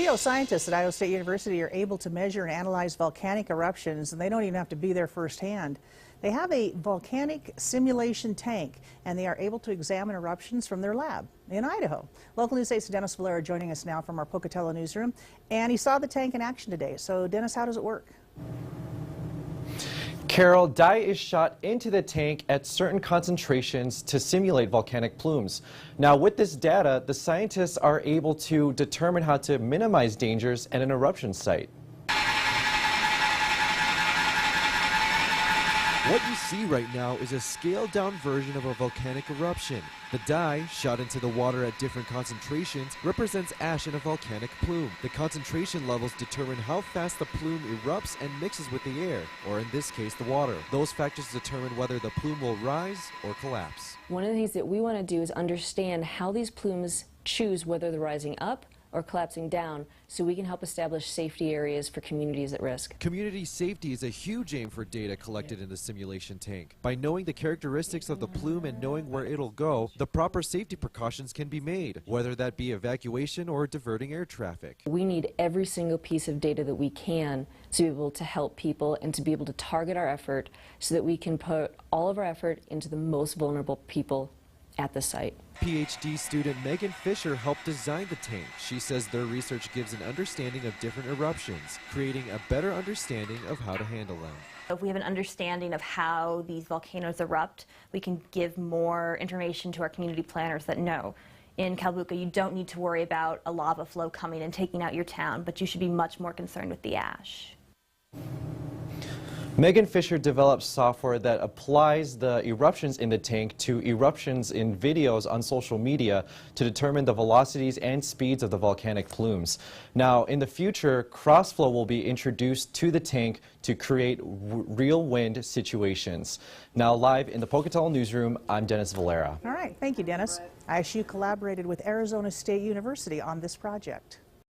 Geoscientists at Iowa State University are able to measure and analyze volcanic eruptions, and they don't even have to be there firsthand. They have a volcanic simulation tank, and they are able to examine eruptions from their lab in Idaho. Local News 8's Dennis Valera joining us now from our Pocatello newsroom, and he saw the tank in action today. So, Dennis, how does it work? Carol, dye is shot into the tank at certain concentrations to simulate volcanic plumes. Now, with this data, the scientists are able to determine how to minimize dangers at an eruption site. What you see right now is a scaled-down version of a volcanic eruption. The dye, shot into the water at different concentrations, represents ash in a volcanic plume. The concentration levels determine how fast the plume erupts and mixes with the air, or in this case, the water. Those factors determine whether the plume will rise or collapse. One of the things that we want to do is understand how these plumes choose whether they're rising up or collapsing down, so we can help establish safety areas for communities at risk. Community safety is a huge aim for data collected in the simulation tank. By knowing the characteristics of the plume and knowing where it'll go, the proper safety precautions can be made, whether that be evacuation or diverting air traffic. We need every single piece of data that we can to be able to help people and to be able to target our effort so that we can put all of our effort into the most vulnerable people at the site. PhD student Megan Fisher helped design the tank. She says their research gives an understanding of different eruptions, creating a better understanding of how to handle them. If we have an understanding of how these volcanoes erupt, we can give more information to our community planners that no, in Kalbuka you don't need to worry about a lava flow coming and taking out your town, but you should be much more concerned with the ash. Megan Fisher developed software that applies the eruptions in the tank to eruptions in videos on social media to determine the velocities and speeds of the volcanic plumes. Now, in the future, crossflow will be introduced to the tank to create real wind situations. Now, live in the Pocatello newsroom, I'm Dennis Valera. All right, thank you, Dennis. ISU collaborated with Arizona State University on this project.